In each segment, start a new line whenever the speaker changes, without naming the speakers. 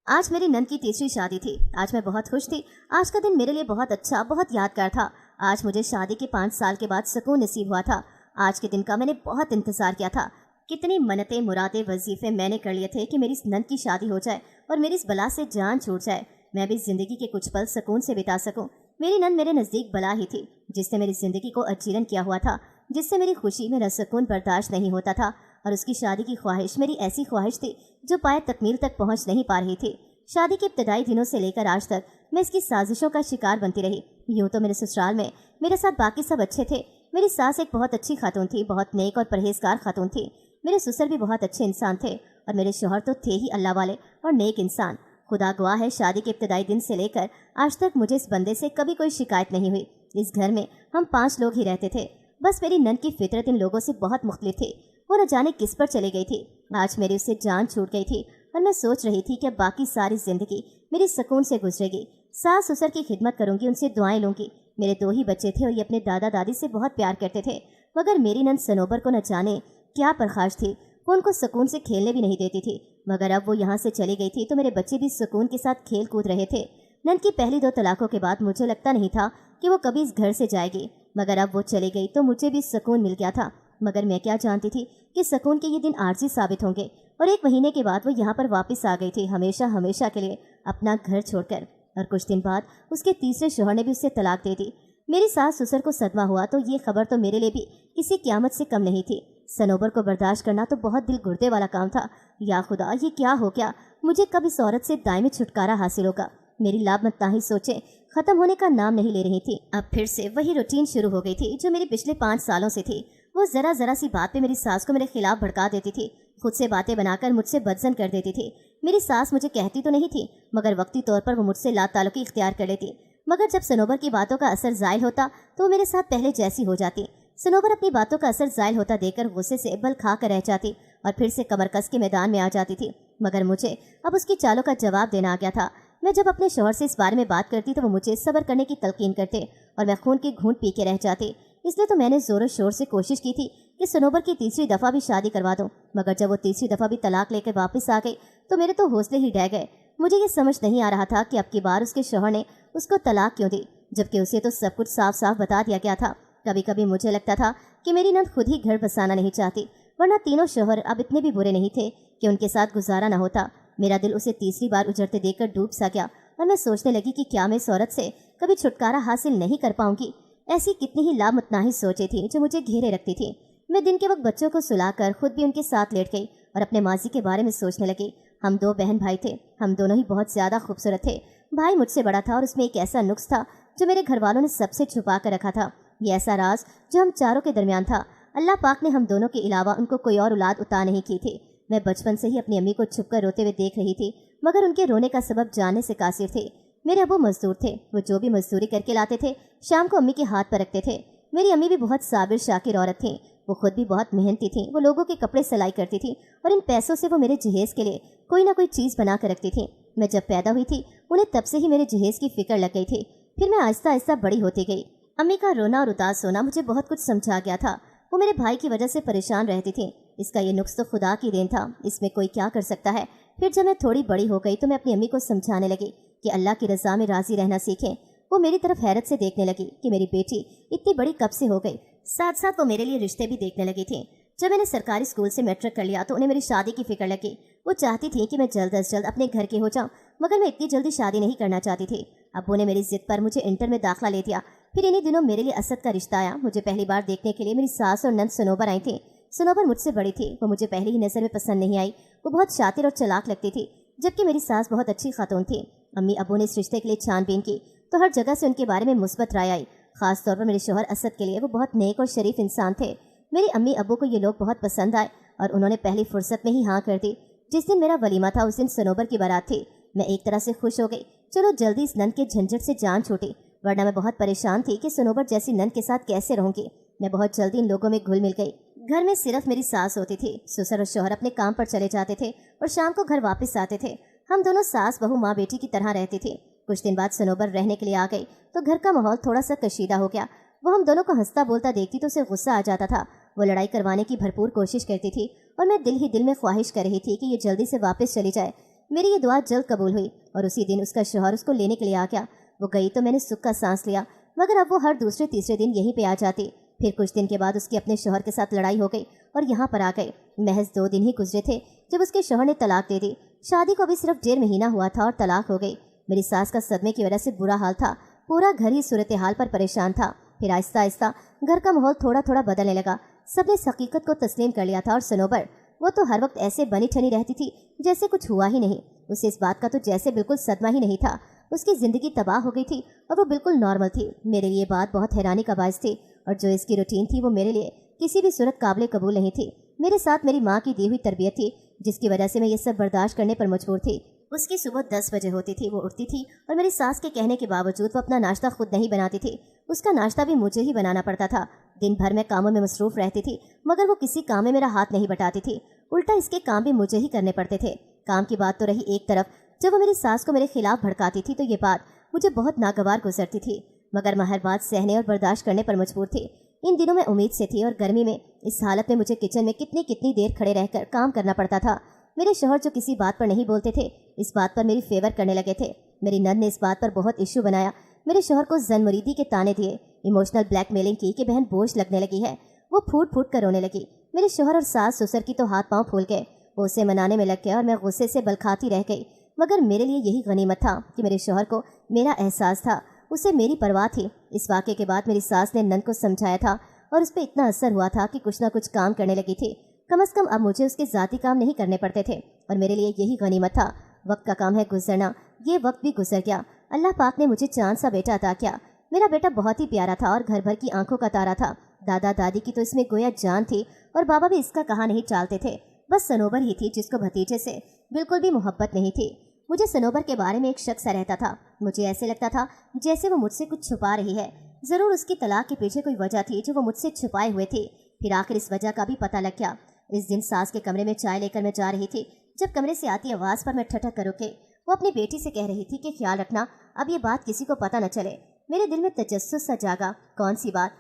آج میری نند کی تیسری شادی تھی۔ آج میں بہت خوش تھی۔ آج کا دن میرے لیے بہت اچھا، بہت یادگار تھا۔ آج مجھے شادی کے 5 سال کے بعد سکون نصیب ہوا تھا۔ آج کے دن کا میں نے بہت انتظار کیا تھا۔ کتنی منتیں، مرادیں، وظیفے میں نے کر لیے تھے کہ میری اس نند کی شادی ہو جائے اور میری اس بلا سے جان چھوٹ جائے، میں بھی زندگی کے کچھ پل سکون سے بتا سکوں۔ میری نند میرے نزدیک بلا ہی تھی، جس نے میری زندگی کو اجیرن کیا ہوا تھا، جس سے میری خوشی، میرا سکون برداشت نہیں ہوتا تھا، اور اس کی شادی کی خواہش میری ایسی خواہش تھی جو پائے تکمیل تک پہنچ نہیں پا رہی تھی۔ شادی کے ابتدائی دنوں سے لے کر آج تک میں اس کی سازشوں کا شکار بنتی رہی۔ یوں تو میرے سسرال میں میرے ساتھ باقی سب اچھے تھے۔ میری ساس ایک بہت اچھی خاتون تھی، بہت نیک اور پرہیزگار خاتون تھی۔ میرے سسر بھی بہت اچھے انسان تھے، اور میرے شوہر تو تھے ہی اللہ والے اور نیک انسان۔ خدا گواہ ہے، شادی کے ابتدائی دن سے لے کر آج تک مجھے اس بندے سے کبھی کوئی شکایت نہیں ہوئی۔ اس گھر میں ہم 5 لوگ ہی رہتے تھے۔ بس میری نند کی فطرت ان لوگوں سے بہت مختلف تھی۔ وہ نہ جانے کس پر چلی گئی تھی۔ آج میری اس سے جان چھوٹ گئی تھی، اور میں سوچ رہی تھی کہ باقی ساری زندگی میری سکون سے گزرے گی۔ ساس سسر کی خدمت کروں گی، ان سے دعائیں لوں گی۔ میرے 2 ہی بچے تھے اور یہ اپنے دادا دادی سے بہت پیار کرتے تھے، مگر میری نند سنوبر کو نہ جانے کیا پرخاش تھی۔ وہ ان کو سکون سے کھیلنے بھی نہیں دیتی تھی، مگر اب وہ یہاں سے چلی گئی تھی تو میرے بچے بھی سکون کے ساتھ کھیل کود رہے تھے۔ نند کی پہلی 2 طلاقوں کے بعد مجھے لگتا نہیں تھا کہ وہ کبھی اس گھر سے جائے گی، مگر اب وہ چلی گئی تو مجھے بھی سکون مل گیا تھا۔ مگر میں کیا جانتی تھی کہ سکون کے یہ دن عارضی ثابت ہوں گے، اور 1 مہینے کے بعد وہ یہاں پر واپس آ گئی تھی، ہمیشہ ہمیشہ کے لیے اپنا گھر چھوڑ کر۔ اور کچھ دن بعد اس کے تیسرے شوہر نے بھی اسے طلاق دے دی۔ میری ساس سسر کو صدمہ ہوا تو یہ خبر تو میرے لیے بھی کسی قیامت سے کم نہیں تھی۔ سنوبر کو برداشت کرنا تو بہت دل گردے والا کام تھا۔ یا خدا، یہ کیا ہو گیا؟ مجھے کب اس عورت سے دائمی چھٹکارا حاصل ہوگا؟ میری لامتناہی سوچیں ختم ہونے کا نام نہیں لے رہی تھی۔ اب پھر سے وہی روٹین شروع ہو گئی تھی جو میری پچھلے 5 سالوں سے تھی۔ وہ ذرا سی بات پہ میری ساس کو میرے خلاف بھڑکا دیتی تھی، خود سے باتیں بنا کر مجھ سے بدزن کر دیتی تھی۔ میری ساس مجھے کہتی تو نہیں تھی، مگر وقتی طور پر وہ مجھ سے لا تعلقی اختیار کر لیتی۔ مگر جب سنوبر کی باتوں کا اثر زائل ہوتا تو وہ میرے ساتھ پہلے جیسی ہو جاتی۔ سنوبر اپنی باتوں کا اثر زائل ہوتا دیکھ کر غصے سے بل کھا کر رہ جاتی اور پھر سے کمر کس کے میدان میں آ جاتی تھی۔ مگر مجھے اب اس کی چالوں کا جواب دینا آ گیا تھا۔ میں جب اپنے شوہر سے اس بارے میں بات کرتی تو وہ مجھے صبر کرنے کی تلقین کرتے اور میں خون کی گھونٹ پی کے رہ جاتی۔ اس لیے تو میں نے زور و شور سے کوشش کی تھی کہ سنوبر کی تیسری دفعہ بھی شادی کروا دوں، مگر جب وہ تیسری دفعہ بھی طلاق لے کے واپس آ گئی تو میرے تو حوصلے ہی ڈہ گئے۔ مجھے یہ سمجھ نہیں آ رہا تھا کہ اب کی بار اس کے شوہر نے اس کو طلاق کیوں دی، جبکہ اسے تو سب کچھ صاف صاف بتا دیا گیا تھا۔ کبھی کبھی مجھے لگتا تھا کہ میری نند خود ہی گھر بسانا نہیں چاہتی، ورنہ تینوں شوہر اب اتنے بھی برے نہیں تھے کہ ان کے ساتھ گزارا نہ ہوتا۔ میرا دل اسے تیسری بار اجڑتے دیکھ کر ڈوب سا گیا، اور میں سوچنے لگی کہ کیا میں اس عورت سے کبھی چھٹکارا حاصل نہیں کر پاؤں گی۔ ایسی کتنی ہی لامتناہی سوچیں تھیں جو مجھے گھیرے رکھتی تھیں۔ میں دن کے وقت بچوں کو سلا کر خود بھی ان کے ساتھ لیٹ گئی اور اپنے ماضی کے بارے میں سوچنے لگی۔ ہم 2 بہن بھائی تھے، ہم دونوں ہی بہت زیادہ خوبصورت تھے۔ بھائی مجھ سے بڑا تھا اور اس میں ایک ایسا نقص تھا جو میرے گھر والوں نے سب سے چھپا کر رکھا تھا۔ یہ ایسا راز جو ہم چاروں کے درمیان تھا، اللہ پاک نے ہم دونوں کے علاوہ ان کو کوئی اور اولاد عطا نہیں کی تھی۔ میں بچپن سے ہی اپنی امی کو چھپ کر روتے ہوئے دیکھ رہی تھی، مگر ان کے رونے کا سبب جاننے سے قاصر تھے۔ میرے ابو مزدور تھے، وہ جو بھی مزدوری کر کے لاتے تھے شام کو امی کے ہاتھ پر رکھتے تھے۔ میری امی بھی بہت صابر شاکر عورت تھیں، وہ خود بھی بہت محنتی تھیں۔ وہ لوگوں کے کپڑے سلائی کرتی تھیں اور ان پیسوں سے وہ میرے جہیز کے لیے کوئی نہ کوئی چیز بنا کر رکھتی تھیں۔ میں جب پیدا ہوئی تھی انہیں تب سے ہی میرے جہیز کی فکر لگ گئی تھی۔ پھر میں آہستہ آہستہ بڑی ہوتی گئی۔ امی کا رونا اور اداس ہونا مجھے بہت کچھ سمجھا گیا تھا۔ وہ میرے بھائی کی وجہ سے پریشان رہتی تھیں۔ اس کا یہ نقص تو خدا کی دین تھا، اس میں کوئی کیا کر سکتا ہے۔ پھر جب میں تھوڑی بڑی ہو گئی تو میں اپنی امی کو سمجھانے لگی کہ اللہ کی رضا میں راضی رہنا سیکھیں۔ وہ میری طرف حیرت سے دیکھنے لگی کہ میری بیٹی اتنی بڑی کب سے ہو گئی۔ ساتھ ساتھ وہ میرے لیے رشتے بھی دیکھنے لگی تھیں۔ جب میں نے سرکاری اسکول سے میٹرک کر لیا تو انہیں میری شادی کی فکر لگی۔ وہ چاہتی تھیں کہ میں جلد از جلد اپنے گھر کی ہو جاؤں، مگر میں اتنی جلدی شادی نہیں کرنا چاہتی تھی۔ ابو نے میری ضد پر مجھے انٹر میں داخلہ لے دیا۔ پھر انہی دنوں میرے لیے اسد کا رشتہ آیا۔ مجھے پہلی بار دیکھنے کے لیے میری ساس اور نند سنوبر آئی تھیں۔ سنوبر مجھ سے بڑی تھی، وہ مجھے پہلی ہی نظر میں پسند نہیں آئی۔ وہ بہت شاطر اور چلاک لگتی تھی، جبکہ میری ساس بہت اچھی خاتون تھی۔ امی ابو نے اس رشتے کے لیے چھان بین کی تو ہر جگہ سے ان کے بارے میں مثبت رائے آئی، خاص طور پر میرے شوہر اسد کے لیے۔ وہ بہت نیک اور شریف انسان تھے۔ میری امی ابو کو یہ لوگ بہت پسند آئے اور انہوں نے پہلی فرصت میں ہی ہاں کر دی۔ جس دن میرا ولیمہ تھا اس دن سنوبر کی بارات تھی۔ میں ایک طرح سے خوش ہو گئی، چلو جلدی اس نند کے جھنجھٹ سے جان چھوٹی، ورنہ میں بہت پریشان تھی کہ سنوبر جیسی نند کے ساتھ کیسے رہوں گی۔ میں بہت جلدی ان لوگوں میں گھل مل گئی۔ گھر میں صرف میری ساس ہوتی تھی، سسر اور شوہر اپنے کام پر چلے جاتے تھے اور شام کو گھر واپس آتے تھے۔ ہم دونوں ساس بہو ماں بیٹی کی طرح رہتی تھی۔ کچھ دن بعد سنوبر رہنے کے لیے آ گئی تو گھر کا ماحول تھوڑا سا کشیدہ ہو گیا۔ وہ ہم دونوں کو ہنستا بولتا دیکھتی تو اسے غصہ آ جاتا تھا۔ وہ لڑائی کروانے کی بھرپور کوشش کرتی تھی اور میں دل ہی دل میں خواہش کر رہی تھی کہ یہ جلدی سے واپس چلی جائے۔ मेरी ये दुआ जल्द कबूल हुई और उसी दिन उसका शौहर उसको लेने के लिए आ गया। वो गई तो मैंने सुख का सांस लिया, मगर अब वो हर दूसरे तीसरे दिन यहीं पे आ जाती। फिर कुछ दिन के बाद उसकी अपने शौहर के साथ लड़ाई हो गई और यहाँ पर आ गई। महज 2 दिन ही गुजरे थे जब उसके शौहर ने तलाक दे दी। शादी को अभी सिर्फ 1.5 महीना हुआ था और तलाक हो गई। मेरी सास का सदमे की वजह से बुरा हाल था। पूरा घर ही सूरत हाल पर परेशान था। फिर आहिस्ता आहिस्ता घर का माहौल थोड़ा थोड़ा बदलने लगा। सबने इस हकीकत को तस्लीम कर लिया था और सनोबर, वो तो हर वक्त ऐसे बनी ठनी रहती थी जैसे कुछ हुआ ही नहीं। उसे इस बात का तो जैसे बिल्कुल सदमा ही नहीं था। उसकी ज़िंदगी तबाह हो गई थी और वो बिल्कुल नॉर्मल थी। मेरे लिए बात बहुत हैरानी का बायस थी और जो इसकी रूटीन थी वो मेरे लिए किसी भी सूरत काबिल कबूल नहीं थी। मेरे साथ मेरी माँ की दी हुई तरबियत थी जिसकी वजह से मैं ये सब बर्दाश्त करने पर मजबूर थी। उसकी सुबह 10 बजे होती थी, वो उठती थी और मेरी सास के कहने के बावजूद वो अपना नाश्ता खुद नहीं बनाती थी। उसका नाश्ता भी मुझे ही बनाना पड़ता था। दिन भर मैं कामों में मसरूफ रहती थी मगर वो किसी काम में मेरा हाथ नहीं बटाती थी। उल्टा इसके काम भी मुझे ही करने पड़ते थे। काम की बात तो रही एक तरफ, जब वो मेरी सास को मेरे खिलाफ भड़काती थी तो ये बात मुझे बहुत नागवार गुजरती थी, मगर मैं हर बात सहने और बर्दाश्त करने पर मजबूर थी। इन दिनों में उम्मीद से थी और गर्मी में इस हालत में मुझे किचन में कितनी कितनी देर खड़े रहकर काम करना पड़ता था। मेरे शौहर जो किसी बात पर नहीं बोलते थे, इस बात पर मेरी फेवर करने लगे थे। मेरी नंद ने इस बात पर बहुत इशू बनाया। मेरे शौहर को जनमुरीदी के ताने दिए, इमोशनल ब्लैकमेलिंग की कि बहन बोझ लगने लगी है। वो फूट फूट कर रोने लगी। मेरे शौहर और सास ससुर की तो हाथ पांव फूल गए। वो उसे मनाने में लग गया और मैं गुस्से से बलखाती रह गई। मगर मेरे लिए यही गनीमत था कि मेरे शौहर को मेरा एहसास था, उसे मेरी परवाह थी। इस वाक़े के बाद मेरी सास ने नंद को समझाया था और उस पर इतना असर हुआ था कि कुछ ना कुछ काम करने लगी थी। कम अज़ कम अब मुझे उसके ज़ाती काम नहीं करने पड़ते थे और मेरे लिए यही गनीमत था। वक्त का काम है गुजरना, ये वक्त भी गुजर गया। अल्लाह पाक ने मुझे चांद सा बेटा अता किया। मेरा बेटा बहुत ही प्यारा था और घर भर की आंखों का तारा था। दादा दादी की तो इसमें गोया जान थी और बाबा भी इसका कहा नहीं टालते थे। बस सनोबर ही थी जिसको भतीजे से बिल्कुल भी मोहब्बत नहीं थी। मुझे सनोबर के बारे में एक शक सा रहता था। मुझे ऐसे लगता था जैसे वो मुझसे कुछ छुपा रही है। ज़रूर उसकी तलाक के पीछे कोई वजह थी जो वो मुझसे छुपाए हुए थी। फिर आखिर इस वजह का भी पता लग गया। इस दिन सास के कमरे में चाय लेकर मैं जा रही थी। जब कमरे से आती आवाज़ पर मैं ठठक कर रुके। वो अपनी बेटी से कह रही थी कि ख्याल रखना, अब ये बात किसी को पता न चले। मेरे दिल में तजस्सुस सा जागा। कौन सी बात?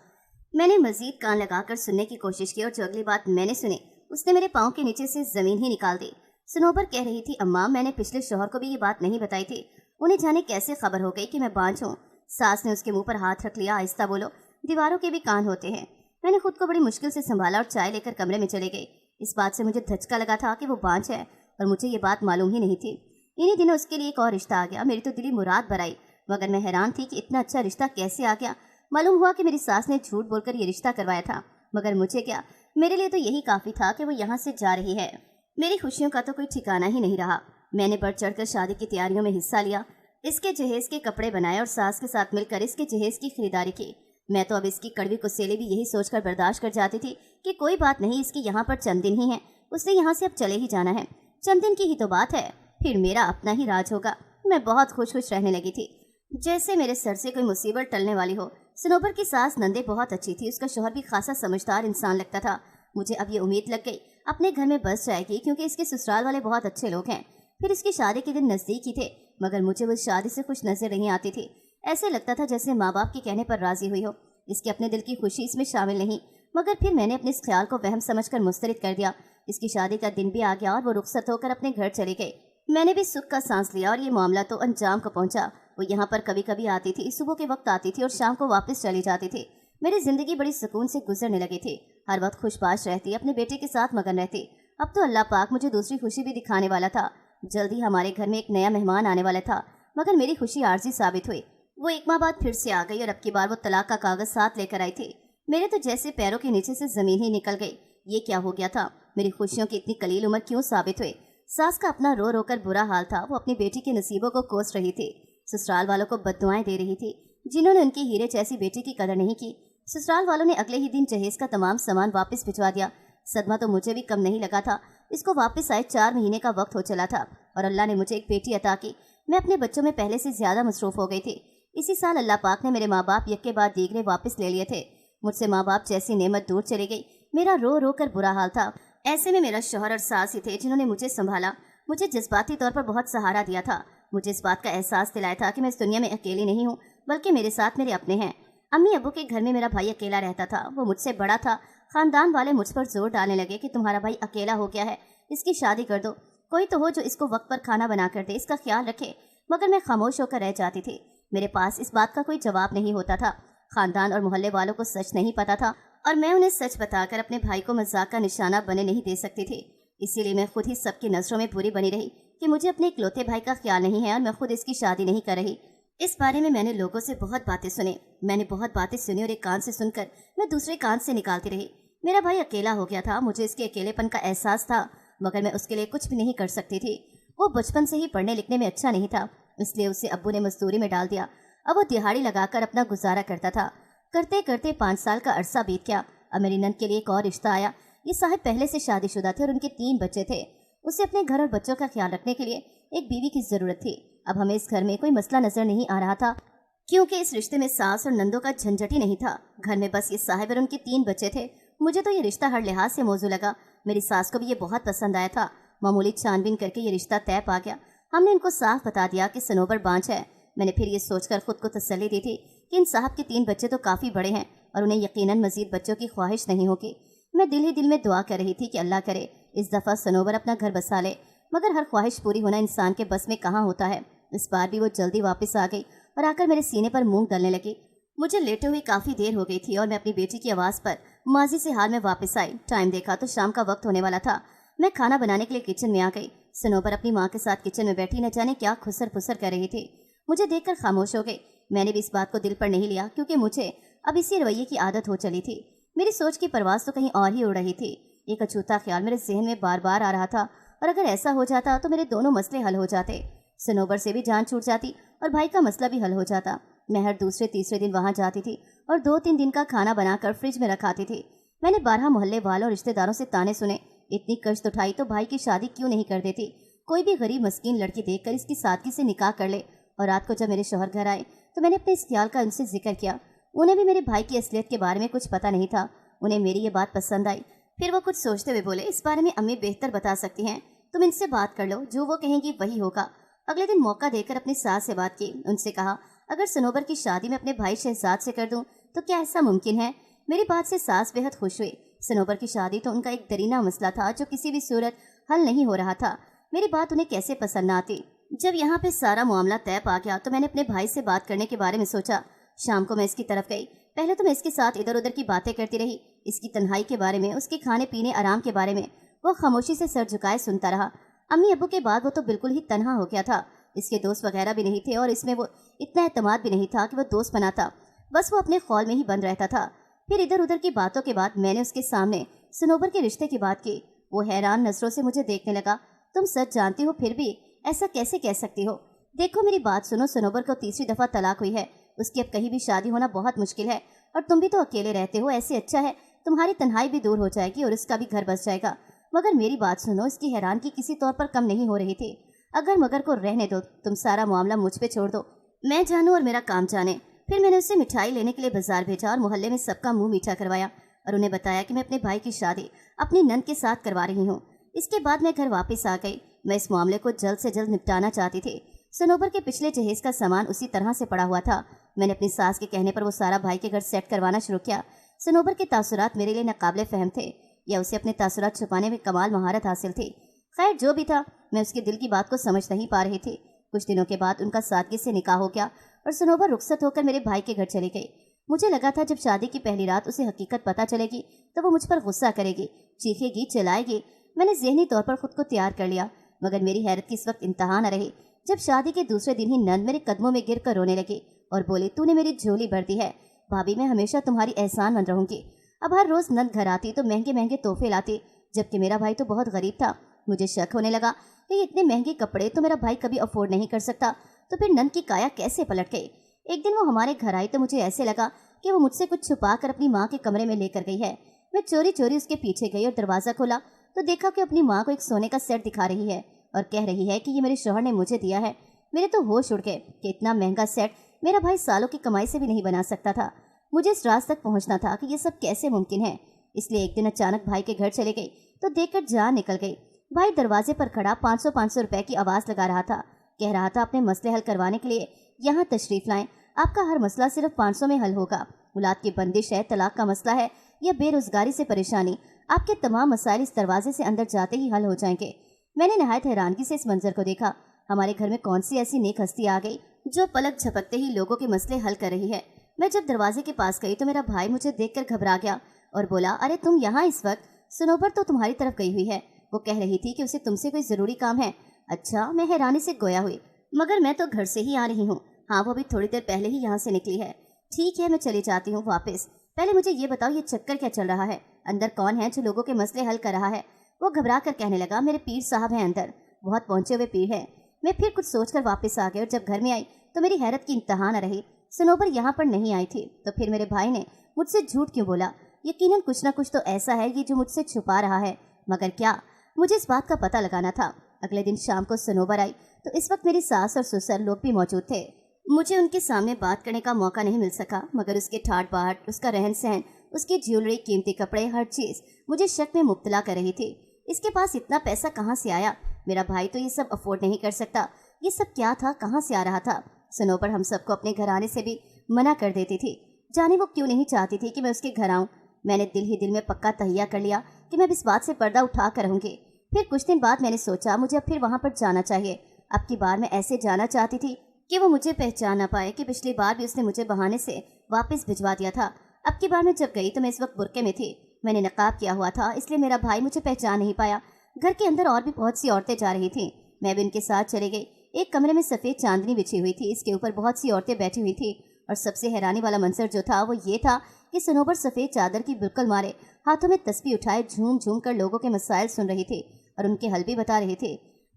मैंने मजीद कान लगाकर सुनने की कोशिश की और जो अगली बात मैंने सुनी उसने मेरे पाँव के नीचे से ज़मीन ही निकाल दी। सनोबर कह रही थी, अम्मा मैंने पिछले शौहर को भी ये बात नहीं बताई थी। उन्हें जाने कैसे खबर हो गई कि मैं बांझ हूँ। सास ने उसके मुंह पर हाथ रख लिया। आहिस्ता बोलो, दीवारों के भी कान होते हैं। मैंने खुद को बड़ी मुश्किल से संभाला और चाय लेकर कमरे में चले गई। इस बात से मुझे धचका लगा था कि वो बांझ है और मुझे ये बात मालूम ही नहीं थी। इन्हीं दिनों उसके लिए एक और रिश्ता आ गया। मेरी तो दिली मुराद भराई, मगर मैं हैरान थी कि इतना अच्छा रिश्ता कैसे आ गया। मालूम हुआ कि मेरी सास ने झूठ बोलकर ये रिश्ता करवाया था, मगर मुझे क्या, मेरे लिए तो यही काफ़ी था कि वो यहाँ से जा रही है। मेरी खुशियों का तो कोई ठिकाना ही नहीं रहा। मैंने बढ़ चढ़कर शादी की तैयारियों में हिस्सा लिया। इसके जहेज के कपड़े बनाए और सास के साथ मिलकर इसके जहेज की खरीदारी की। मैं तो अब इसकी कड़वी कुसेले भी यही सोचकर बर्दाश्त कर जाती थी कि कोई बात नहीं, इसकी यहाँ पर चंद दिन ही है, उससे यहाँ से अब चले ही जाना है। चंद दिन की ही तो बात है, फिर मेरा अपना ही राज होगा। मैं बहुत खुश खुश रहने लगी थी, जैसे मेरे सर से कोई मुसीबत टलने वाली हो। सनोबर की सास नंदे बहुत अच्छी थी। उसका शौहर भी खासा समझदार इंसान लगता था। मुझे अब ये उम्मीद लग गई अपने घर में बस जाएगी, क्योंकि इसके ससुराल वाले बहुत अच्छे लोग हैं। फिर इसकी शादी के दिन नज़दीक ही थे, मगर मुझे वो शादी से खुश नजर नहीं आती थी। ऐसे लगता था जैसे माँ बाप के कहने पर राजी हुई हो। इसके अपने दिल की खुशी इसमें शामिल नहीं, मगर फिर मैंने अपने इस ख्याल को वहम समझकर मुस्तरद कर दिया। इसकी शादी का दिन भी आ गया और वो रुखसत होकर अपने घर चली गई। मैंने भी सुख का सांस लिया और ये मामला तो अंजाम को पहुंचा। वो यहाँ पर कभी कभी आती थी, सुबह के वक्त आती थी और शाम को वापस चली जाती थी। मेरी जिंदगी बड़ी सुकून से गुजरने लगी थी। हर वक्त खुशबाश रहती, अपने बेटे के साथ मगन रहती। अब तो अल्लाह पाक मुझे दूसरी खुशी भी दिखाने वाला था। जल्दी हमारे घर में एक नया मेहमान आने वाला था, मगर मेरी खुशी आर्जी साबित हुई। वो 1 माह बाद फिर से आ गई और अब की बार वो तलाक का कागज साथ लेकर आई थी। मेरे तो जैसे पैरों के नीचे से जमीन ही निकल गई। ये क्या हो गया था? मेरी खुशियों की इतनी कलील उम्र क्यों साबित हुई? सास का अपना रो रो कर बुरा हाल था। वो अपनी बेटी के नसीबों को कोस रही थी। ससुराल वालों को बद्दुआएं दे रही थी, जिन्होंने उनकी हीरे जैसी बेटी की कदर नहीं की। ससुराल वालों ने अगले ही दिन जहेज का तमाम सामान वापस भिजवा दिया। सदमा तो मुझे भी कम नहीं लगा था। इसको वापस आए 4 महीने का वक्त हो चला था और अल्लाह ने मुझे एक बेटी अता की। मैं अपने बच्चों में पहले से ज्यादा मसरूफ हो गई थी। इसी साल अल्लाह पाक ने मेरे माँ बाप यक्के बाद दीगरे वापस ले लिए थे। मुझसे माँ बाप जैसी नेमत दूर चली गई। मेरा रो रो कर बुरा हाल था। ऐसे में मेरा शौहर और सास ही थे जिन्होंने मुझे संभाला, मुझे जज्बाती तौर पर बहुत सहारा दिया था। मुझे इस बात का एहसास दिलाया था कि मैं इस दुनिया में अकेली नहीं हूँ, बल्कि मेरे साथ मेरे अपने हैं। अम्मी अबू के घर में मेरा भाई अकेला रहता था। वो मुझसे बड़ा था। खानदान वाले मुझ पर जोर डालने लगे कि तुम्हारा भाई अकेला हो गया है, इसकी शादी कर दो। कोई तो हो जो इसको वक्त पर खाना बना कर दे, इसका ख्याल रखे। मगर मैं खामोश होकर रह जाती थी। मेरे पास इस बात का कोई जवाब नहीं होता था। खानदान और मोहल्ले वालों को सच नहीं पता था और मैं उन्हें सच बताकर अपने भाई को मजाक का निशाना बने नहीं दे सकती थी। इसीलिए मैं खुद ही सबकी नजरों में बुरी बनी रही कि मुझे अपने इकलौते भाई का ख्याल नहीं है और मैं खुद इसकी शादी नहीं कर रही। इस बारे में मैंने लोगों से बहुत बातें सुनी और एक कान से सुनकर मैं दूसरे कान से निकालती रही। मेरा भाई अकेला हो गया था, मुझे इसके अकेलेपन का एहसास था, मगर मैं उसके लिए कुछ भी नहीं कर सकती थी। वो बचपन से ही पढ़ने लिखने में अच्छा नहीं था, इसलिए उसे अब्बू ने मजदूरी में डाल दिया। अब वो दिहाड़ी लगाकर अपना गुजारा करता था। करते करते 5 साल का अरसा बीत गया। अब मेरी नंद के लिए एक और रिश्ता आया। ये साहब पहले से शादीशुदा थे और उनके 3 बच्चे थे। उसे अपने घर और बच्चों का ख्याल रखने के लिए एक बीवी की जरूरत थी। अब हमें इस घर में कोई मसला नजर नहीं आ रहा था, क्योंकि इस रिश्ते में सास और नंदों का झंझट ही नहीं था। घर में बस ये साहिब और उनके 3 बच्चे थे। मुझे तो ये रिश्ता हर लिहाज से मौजू लगा। मेरी सास को भी ये बहुत पसंद आया था। मामूली छानबीन करके ये रिश्ता तय पा गया। हमने इनको साफ बता दिया कि सनोबर बांझ है। मैंने फिर ये सोचकर खुद को तसल्ली दी थी कि इन साहब के 3 बच्चे तो काफ़ी बड़े हैं और उन्हें यकीनन मजीद बच्चों की ख्वाहिश नहीं होगी। मैं दिल ही दिल में दुआ कर रही थी कि अल्लाह करे इस दफ़ा सनोबर अपना घर बसा ले, मगर हर ख्वाहिश पूरी होना इंसान के बस में कहाँ होता है। इस बार भी वो जल्दी वापस आ गई और आकर मेरे सीने पर मूंग डालने लगी। मुझे लेटे हुए काफ़ी देर हो गई थी और मैं अपनी बेटी की आवाज़ पर माजी से हाल में वापस आई। टाइम देखा तो शाम का वक्त होने वाला था। मैं खाना बनाने के लिए किचन में आ गई। सनोबर अपनी माँ के साथ किचन में बैठी न जाने क्या खुसर फुसर कर रही थी। मुझे देखकर खामोश हो गई। मैंने भी इस बात को दिल पर नहीं लिया, क्योंकि मुझे अब इसी रवैये की आदत हो चली थी। मेरी सोच की परवाज़ तो कहीं और ही उड़ रही थी। एक अछूता ख्याल मेरे जहन में बार बार आ रहा था, और अगर ऐसा हो जाता तो मेरे दोनों मसले हल हो जाते। सनोबर से भी जान छूट जाती और भाई का मसला भी हल हो जाता। मैं हर दूसरे तीसरे दिन वहाँ जाती थी और 2-3 दिन का खाना बनाकर फ्रिज में रखाती थी। मैंने 12 मोहल्ले वालों और रिश्तेदारों से ताने सुने। इतनी कष्ट उठाई तो भाई की शादी क्यों नहीं कर देती। कोई भी गरीब मस्कीन लड़की देखकर इसकी सादगी से निकाह कर ले। और रात को जब मेरे शौहर घर आए तो मैंने अपने इस ख्याल का उनसे जिक्र किया। उन्हें भी मेरे भाई की असलियत के बारे में कुछ पता नहीं था। उन्हें मेरी ये बात पसंद आई। फिर वो कुछ सोचते हुए बोले, इस बारे में अम्मी बेहतर बता सकती हैं, तुम इनसे बात कर लो, जो वो कहेंगी वही होगा। अगले दिन मौका देकर अपनी सास से बात की। उनसे कहा, अगर सनोबर की शादी मैं अपने भाई शहजाद से कर दूं तो क्या ऐसा मुमकिन है। मेरी बात से सास बेहद खुश हुई। सनोबर की शादी तो उनका एक दरीना मसला था जो किसी भी सूरत हल नहीं हो रहा था। मेरी बात उन्हें कैसे पसंद न आती। जब यहाँ पे सारा मामला तय पा गया तो मैंने अपने भाई से बात करने के बारे में सोचा। शाम को मैं इसकी तरफ गई। पहले तो मैं इसके साथ इधर उधर की बातें करती रही, इसकी तन्हाई के बारे में, उसके खाने पीने आराम के बारे में। वो खामोशी से सर झुकाए सुनता रहा। अम्मी अब्बू के बाद वो तो बिल्कुल ही तन्हा हो गया था। इसके दोस्त वगैरह भी नहीं थे और इसमें वो इतना एतमाद भी नहीं था कि वो दोस्त बनाता। बस वो अपने खौल में ही बंद रहता था। फिर इधर उधर की बातों के बाद मैंने उसके सामने सनोबर के रिश्ते की बात की। वो हैरान नजरों से मुझे देखने लगा। तुम सच जानती हो फिर भी ऐसा कैसे कह सकती हो। देखो मेरी बात सुनो, सनोबर को 3री दफ़ा तलाक हुई है। उसकी अब कहीं भी शादी होना बहुत मुश्किल है और तुम भी तो अकेले रहते हो। ऐसे अच्छा है तुम्हारी तन्हाई भी दूर हो जाएगी और उसका भी घर बस जाएगा। मगर मेरी बात सुनो, इसकी हैरानगी किसी तौर पर कम नहीं हो रही थी। अगर मगर को रहने दो, तुम सारा मामला मुझ पे छोड़ दो, मैं जानूं और मेरा काम जाने। फिर मैंने उससे मिठाई लेने के लिए बाजार भेजा और मोहल्ले में सबका मुंह मीठा करवाया और उन्हें बताया कि मैं अपने भाई की शादी अपनी नंद के साथ करवा रही हूँ। इसके बाद मैं घर वापस आ गई। मैं इस मामले को जल्द से जल्द निपटाना चाहती थी। सनोबर के पिछले जहेज का सामान उसी तरह से पड़ा हुआ था। मैंने अपनी सास के कहने पर वो सारा भाई के घर सेट करवाना शुरू किया। सनोबर के तासुरात मेरे लिए नाकाबिले फहम थे, या उसे अपने तासुरात छुपाने में कमाल महारत हासिल थी। खैर जो भी था, मैं उसके दिल की बात को समझ नहीं पा रही थी। कुछ दिनों के बाद उनका सादगी से निकाह हो गया और सनोबर रुखसत होकर मेरे भाई के घर चली गई। मुझे लगा था जब शादी की पहली रात उसे हकीकत पता चलेगी तो वो मुझ पर गुस्सा करेगी, चीखेगी, चिल्लाएगी। मैंने ज़हनी तौर पर खुद को तैयार कर लिया, मगर मेरी हैरत की इस वक्त इंतहा न रही जब शादी के दूसरे दिन ही नंद मेरे कदमों में गिर कर रोने लगी और बोली, तूने मेरी झोली भर दी है भाभी, मैं हमेशा तुम्हारी एहसानमंद रहूंगी। अब हर रोज़ नंद घर आती तो महंगे महंगे तोहफे लाती, जबकि मेरा भाई तो बहुत गरीब था। मुझे शक होने लगा कि इतने महंगे कपड़े तो मेरा भाई कभी अफोर्ड नहीं कर सकता, तो फिर नंद की काया कैसे पलट गई। एक दिन वो हमारे घर आई तो मुझे ऐसे लगा कि वो मुझसे कुछ छुपा कर अपनी माँ के कमरे में लेकर गई है। मैं चोरी चोरी उसके पीछे गई और दरवाज़ा खोला तो देखा कि अपनी माँ को एक सोने का सेट दिखा रही है और कह रही है कि ये मेरे शौहर ने मुझे दिया है। मेरे तो होश उड़ गए कि इतना महंगा सेट मेरा भाई सालों की कमाई से भी नहीं बना सकता था। मुझे इस राज तक पहुंचना था कि ये सब कैसे मुमकिन है। इसलिए एक दिन अचानक भाई के घर चले गई तो देखकर जान निकल गई। भाई दरवाजे पर खड़ा 500-500 रुपए की आवाज़ लगा रहा था। कह रहा था अपने मसले हल करवाने के लिए यहाँ तशरीफ लाएं, आपका हर मसला सिर्फ 500 में हल होगा। औलाद की बंदिश है, तलाक का मसला है या बेरोजगारी से परेशानी, आपके तमाम मसाइल इस दरवाजे से अंदर जाते ही हल हो जाएंगे। میں نے نہایت حیرانگی سے اس منظر کو دیکھا۔ ہمارے گھر میں کون سی ایسی نیک ہستی آ گئی جو پلک جھپکتے ہی لوگوں کے مسئلے حل کر رہی ہے۔ میں جب دروازے کے پاس گئی تو میرا بھائی مجھے دیکھ کر گھبرا گیا اور بولا، ارے تم یہاں اس وقت؟ صنوبر تو تمہاری طرف گئی ہوئی ہے، وہ کہہ رہی تھی کہ اسے تم سے کوئی ضروری کام ہے۔ اچھا، میں حیرانی سے گویا ہوئی، مگر میں تو گھر سے ہی آ رہی ہوں۔ ہاں، وہ بھی تھوڑی دیر پہلے ہی یہاں سے نکلی ہے۔ ٹھیک ہے، میں چلی جاتی ہوں واپس۔ پہلے مجھے یہ بتاؤ، یہ چکر کیا چل رہا ہے؟ اندر کون ہے جو لوگوں کے مسئلے حل کر رہا ہے؟ وہ گھبرا کر کہنے لگا، میرے پیر صاحب ہیں اندر، بہت پہنچے ہوئے پیر ہیں۔ میں پھر کچھ سوچ کر واپس آ گئی اور جب گھر میں آئی تو میری حیرت کی انتہا نہ رہی۔ صنوبر یہاں پر نہیں آئی تھی تو پھر میرے بھائی نے مجھ سے جھوٹ کیوں بولا؟ یقیناً کچھ نہ کچھ تو ایسا ہے یہ جو مجھ سے چھپا رہا ہے، مگر کیا؟ مجھے اس بات کا پتہ لگانا تھا۔ اگلے دن شام کو صنوبر آئی تو اس وقت میری ساس اور سسر لوگ بھی موجود تھے۔ مجھے ان کے سامنے بات کرنے کا موقع نہیں مل سکا، مگر اس کے ٹھاٹ باٹ، اس کا رہن سہن، اس کی جیولری، قیمتی کپڑے، ہر چیز مجھے شک میں مبتلا کر رہی تھی۔ اس کے پاس اتنا پیسہ کہاں سے آیا؟ میرا بھائی تو یہ سب افورڈ نہیں کر سکتا۔ یہ سب کیا تھا؟ کہاں سے آ رہا تھا؟ صنوبر ہم سب کو اپنے گھر آنے سے بھی منع کر دیتی تھی، جانے وہ کیوں نہیں چاہتی تھی کہ میں اس کے گھر آؤں۔ میں نے دل ہی دل میں پکا تہیہ کر لیا کہ میں اس بات سے پردہ اٹھا کر رہوں گی۔ پھر کچھ دن بعد میں نے سوچا مجھے اب پھر وہاں پر جانا چاہیے۔ اب کی بار میں ایسے جانا چاہتی تھی کہ وہ مجھے پہچان نہ پائے کہ پچھلی بار بھی اس نے مجھے بہانے سے واپس بھجوا دیا تھا۔ اب کی بار میں جب گئی تو میں اس وقت برقعے میں تھی، میں نے نقاب کیا ہوا تھا، اس لیے میرا بھائی مجھے پہچان نہیں پایا۔ گھر کے اندر اور بھی بہت سی عورتیں جا رہی تھیں، میں بھی ان کے ساتھ چلی گئی۔ ایک کمرے میں سفید چاندنی بچھی ہوئی تھی، اس کے اوپر بہت سی عورتیں بیٹھی ہوئی تھیں، اور سب سے حیرانی والا منظر جو تھا وہ یہ تھا کہ صنوبر سفید چادر کی بکل مارے ہاتھوں میں تسبیح اٹھائے جھوم جھوم کر لوگوں کے مسائل سن رہی تھی اور ان کے حل بھی بتا رہی تھی۔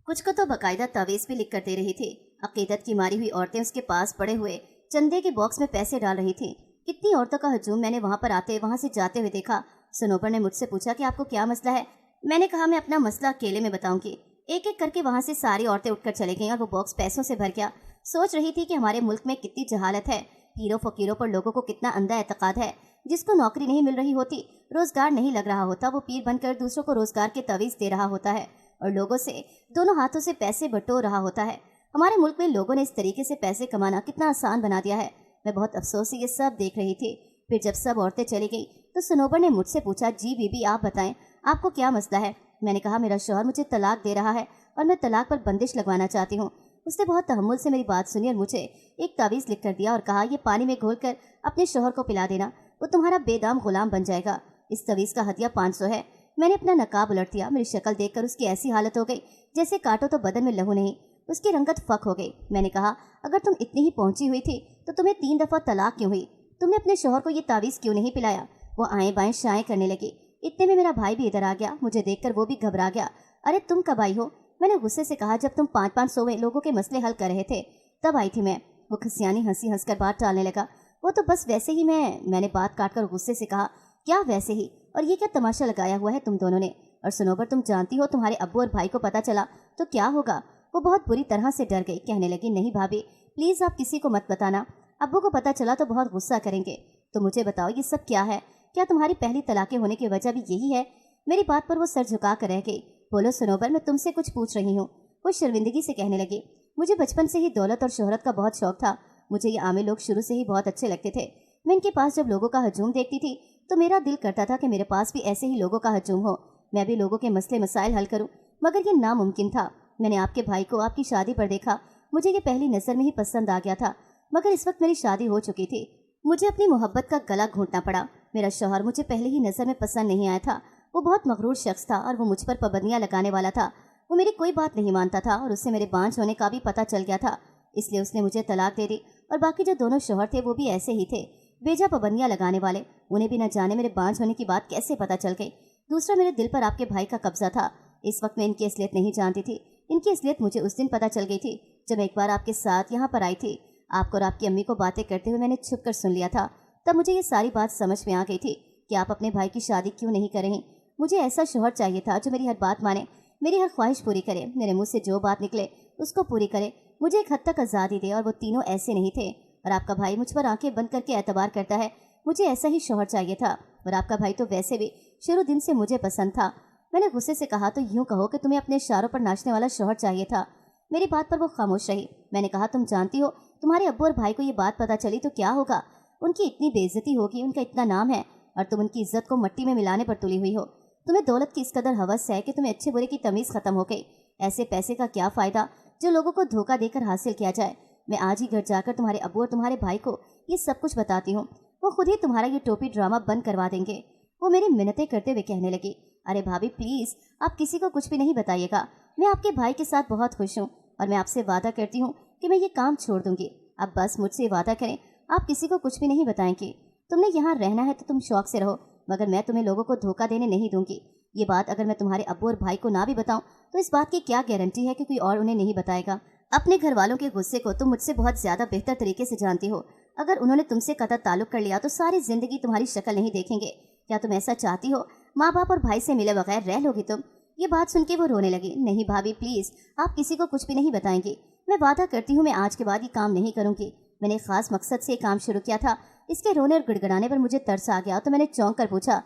کچھ کو تو باقاعدہ تعویذ بھی لکھ کر دے رہی تھی۔ عقیدت کی ماری ہوئی عورتیں اس کے پاس پڑے ہوئے چندے کے باکس میں پیسے ڈال رہی تھیں۔ کتنی عورتوں کا ہجوم میں نے وہاں پر آتے وہاں سے جاتے ہوئے دیکھا۔ صنوبر نے مجھ سے پوچھا کہ آپ کو کیا مسئلہ ہے؟ میں نے کہا میں اپنا مسئلہ اکیلے میں بتاؤں گی۔ ایک ایک کر کے وہاں سے ساری عورتیں اٹھ کر چلے گئیں اور وہ باکس پیسوں سے بھر گیا۔ سوچ رہی تھی کہ ہمارے ملک میں کتنی جہالت ہے، پیروں فقیروں پر لوگوں کو کتنا اندھا اعتقاد ہے۔ جس کو نوکری نہیں مل رہی ہوتی، روزگار نہیں لگ رہا ہوتا، وہ پیر بن کر دوسروں کو روزگار کے تعویذ دے رہا ہوتا ہے اور لوگوں سے دونوں ہاتھوں سے پیسے بٹور رہا ہوتا ہے۔ ہمارے ملک میں لوگوں نے اس طریقے سے پیسے کمانا کتنا آسان بنا دیا ہے۔ میں بہت افسوس سے یہ سب دیکھ رہی تھی۔ پھر جب سب عورتیں چلی گئی تو صنوبر نے مجھ سے پوچھا، جی بی بی آپ بتائیں آپ کو کیا مسئلہ ہے؟ میں نے کہا میرا شوہر مجھے طلاق دے رہا ہے اور میں طلاق پر بندش لگوانا چاہتی ہوں۔ اس نے بہت تحمل سے میری بات سنی اور مجھے ایک تعویذ لکھ کر دیا اور کہا یہ پانی میں گھول کر اپنے شوہر کو پلا دینا، وہ تمہارا بے دام غلام بن جائے گا۔ اس تعویذ کا ہدیہ 500 ہے۔ میں نے اپنا نقاب الٹ دیا۔ میری شکل دیکھ کر اس کی ایسی حالت ہو گئی جیسے کاٹو تو بدن میں لہو نہیں۔ اس کی رنگت فک ہو گئی۔ میں نے کہا اگر تم اتنی ہی پہنچی ہوئی تھی تو تمہیں 3 دفعہ طلاق کیوں ہوئی؟ تم نے اپنے شوہر کو یہ تعویذ کیوں نہیں پلایا؟ وہ آئیں بائیں شائیں کرنے لگی۔ اتنے میں میرا بھائی بھی ادھر آ گیا، مجھے دیکھ کر وہ بھی گھبرا گیا۔ ارے تم کب آئی ہو؟ میں نے غصے سے کہا جب تم 500 لوگوں کے مسئلے حل کر رہے تھے تب آئی تھی میں۔ وہ کھسیانی ہنسی ہنس کر بات ٹالنے لگا۔ وہ تو بس ویسے ہی میں نے بات کاٹ کر غصے سے کہا، کیا ویسے ہی؟ اور یہ کیا تماشا لگایا ہوا ہے تم دونوں نے؟ اور صنوبر تم جانتی ہو تمہارے ابو اور بھائی کو پتہ چلا تو کیا ہوگا؟ وہ بہت بری طرح سے ڈر گئی، کہنے لگی نہیں بھابھی پلیز آپ کسی کو مت بتانا، ابو کو پتہ چلا تو بہت غصہ کریں گے۔ تو مجھے بتاؤ یہ سب کیا ہے؟ کیا تمہاری پہلی طلاقیں ہونے کی وجہ بھی یہی ہے؟ میری بات پر وہ سر جھکا کر رہ گئی۔ بولو صنوبر میں تم سے کچھ پوچھ رہی ہوں۔ وہ شرمندگی سے کہنے لگی، مجھے بچپن سے ہی دولت اور شہرت کا بہت شوق تھا، مجھے یہ عامل لوگ شروع سے ہی بہت اچھے لگتے تھے۔ میں ان کے پاس جب لوگوں کا ہجوم دیکھتی تھی تو میرا دل کرتا تھا کہ میرے پاس بھی ایسے ہی لوگوں کا ہجوم ہو، میں بھی لوگوں کے مسئلے مسائل حل کروں، مگر یہ ناممکن تھا۔ میں نے آپ کے بھائی کو آپ کی شادی پر دیکھا، مجھے یہ پہلی نظر میں ہی پسند آ گیا تھا، مگر اس وقت میری شادی ہو چکی تھی، مجھے اپنی محبت کا گلا گھونٹنا پڑا۔ میرا شوہر مجھے پہلے ہی نظر میں پسند نہیں آیا تھا، وہ بہت مغرور شخص تھا اور وہ مجھ پر پابندیاں لگانے والا تھا، وہ میری کوئی بات نہیں مانتا تھا اور اسے میرے بانجھ ہونے کا بھی پتہ چل گیا تھا، اس لیے اس نے مجھے طلاق دے دی۔ اور باقی جو دونوں شوہر تھے وہ بھی ایسے ہی تھے، بیجا پابندیاں لگانے والے، انہیں بھی نہ جانے میرے بانجھ ہونے کی بات کیسے پتہ چل گئی۔ دوسرا میرے دل پر آپ کے بھائی کا قبضہ تھا، اس وقت میں ان کی اصلیت نہیں جانتی تھی، ان کی اصلیت مجھے اس دن پتہ چل گئی تھی جب ایک بار آپ کے ساتھ یہاں پر آئی تھی، آپ کو اور آپ کی امی کو باتیں کرتے ہوئے میں نے چھپ کر سن لیا تھا، تب مجھے یہ ساری بات سمجھ میں آ گئی تھی کہ آپ اپنے بھائی کی شادی کیوں نہیں کر رہی۔ مجھے ایسا شوہر چاہیے تھا جو میری ہر بات مانے، میری ہر خواہش پوری کرے، میرے منہ سے جو بات نکلے اس کو پوری کرے، مجھے ایک حد تک آزادی دے، اور وہ تینوں ایسے نہیں تھے۔ اور آپ کا بھائی مجھ پر آنکھیں بند کر کے اعتبار کرتا ہے، مجھے ایسا ہی شوہر چاہیے تھا، اور آپ کا بھائی تو ویسے بھی شروع دن سے مجھے پسند تھا۔ میں نے غصے سے کہا تو یوں کہو کہ تمہیں اپنے اشاروں پر ناچنے والا شوہر چاہیے تھا۔ میری بات پر وہ خاموش رہی۔ میں نے کہا تم جانتی ہو تمہارے ابو اور بھائی کو یہ بات پتہ چلی تو کیا ہوگا؟ ان کی اتنی بے عزتی ہوگی، ان کا اتنا نام ہے اور تم ان کی عزت کو مٹی میں ملانے پر تلی ہوئی ہو۔ تمہیں دولت کی اس قدر ہوس ہے کہ تمہیں اچھے برے کی تمیز ختم ہو گئی۔ ऐसे पैसे का क्या फ़ायदा जो लोगों को धोखा देकर हासिल किया जाए। मैं आज ही घर जाकर तुम्हारे अब्बू और तुम्हारे भाई को ये सब कुछ बताती हूँ। वो खुद ही तुम्हारा ये टोपी ड्रामा बंद करवा देंगे। वो मेरी मिन्नतें करते हुए कहने लगी, अरे भाभी प्लीज़, आप किसी को कुछ भी नहीं बताइएगा। मैं आपके भाई के साथ बहुत खुश हूँ और मैं आपसे वादा करती हूँ कि मैं ये काम छोड़ दूंगी। अब बस मुझसे वादा करें, आप किसी को कुछ भी नहीं बताएंगे। तुमने यहाँ रहना है तो तुम शौक से रहो, मगर मैं तुम्हें लोगों को धोखा देने नहीं दूंगी। ये बात अगर मैं तुम्हारे अब्बू और भाई को ना भी बताऊं तो इस बात की क्या गारंटी है कि कोई और उन्हें नहीं बताएगा। अपने घर वालों के गुस्से को तुम मुझसे बहुत ज़्यादा बेहतर तरीके से जानती हो। अगर उन्होंने तुमसे कतई ताल्लुक कर लिया तो सारी जिंदगी तुम्हारी शक्ल नहीं देखेंगे। क्या तुम ऐसा चाहती हो? माँ बाप और भाई से मिले बगैर रह लोगी तुम? ये बात सुन के वो रोने लगी। नहीं भाभी प्लीज़, आप किसी को कुछ भी नहीं बताएंगी। मैं वादा करती हूँ मैं आज के बाद ये काम नहीं करूँगी। मैंने खास मकसद से काम शुरू किया था। इसके रोने और गिड़गिड़ाने पर मुझे तरस आ गया तो मैंने चौंक कर पूछा,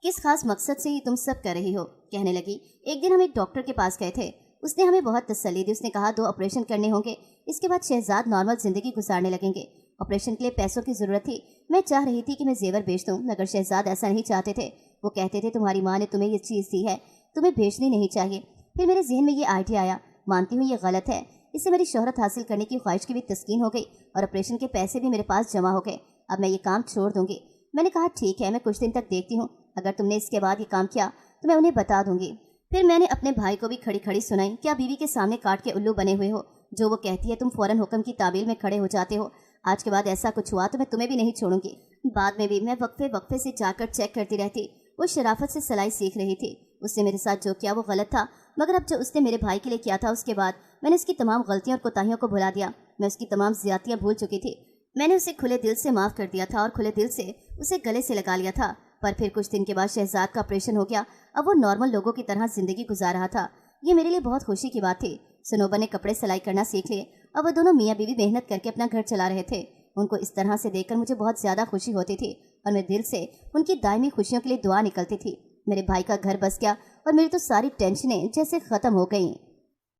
किस खास मकसद से ही तुम सब कर रही हो? कहने लगी, एक दिन हम एक डॉक्टर के पास गए थे। उसने हमें बहुत तसल्ली दी। उसने कहा 2 ऑपरेशन करने होंगे, इसके बाद शहजाद नॉर्मल जिंदगी गुजारने लगेंगे। ऑपरेशन के लिए पैसों की ज़रूरत थी। मैं चाह रही थी कि मैं जेवर बेच दूँ, मगर शहजाद ऐसा नहीं चाहते थे। वो कहते थे तुम्हारी माँ ने तुम्हें ये चीज़ दी है, तुम्हें बेचनी नहीं चाहिए। फिर मेरे जहन में ये आइडिया आया, मानती हूँ ये गलत है। इससे मेरी शोहरत हासिल करने की ख्वाहिश की भी तस्कीन हो गई और ऑपरेशन के पैसे भी मेरे पास जमा हो गए। अब मैं ये काम छोड़ दूंगी। मैंने कहा ठीक है, मैं कुछ दिन तक देखती हूँ, अगर तुमने इसके बाद ये काम किया तो मैं उन्हें बता दूंगी। फिर मैंने अपने भाई को भी खड़ी खड़ी सुनाई। क्या बीवी के सामने काट के उल्लू बने हुए हो? जो वो कहती है तुम फौरन हुक्म की ताबीर में खड़े हो जाते हो। आज के बाद ऐसा कुछ हुआ तो मैं तुम्हें भी नहीं छोड़ूंगी। बाद में भी मैं वक्फे वक्फे से जाकर चेक करती रहती। वो शराफत से सिलाई सीख रही थी। उसने मेरे साथ जो किया वो गलत था, मगर अब जो उसने मेरे भाई के लिए किया था उसके बाद मैंने उसकी तमाम गलतियों और कोताहियों को भुला दिया। मैं उसकी तमाम ज्यादतियाँ भूल चुकी थी। मैंने उसे खुले दिल से माफ़ कर दिया था और खुले दिल से उसे गले से लगा लिया था। पर फिर कुछ दिन के बाद शहजाद का ऑपरेशन हो गया। अब वो नॉर्मल लोगों की तरह जिंदगी गुजार रहा था। ये मेरे लिए बहुत खुशी की बात थी। सनोबा ने कपड़े सिलाई करना सीख लिए। अब वो दोनों मियाँ बीवी मेहनत करके अपना घर चला रहे थे। उनको इस तरह से देखकर मुझे बहुत ज़्यादा खुशी होती थी और मैं दिल से उनकी दायमी खुशियों के लिए दुआ निकलती थी। मेरे भाई का घर बस गया और मेरी तो सारी टेंशनें जैसे ख़त्म हो गईं।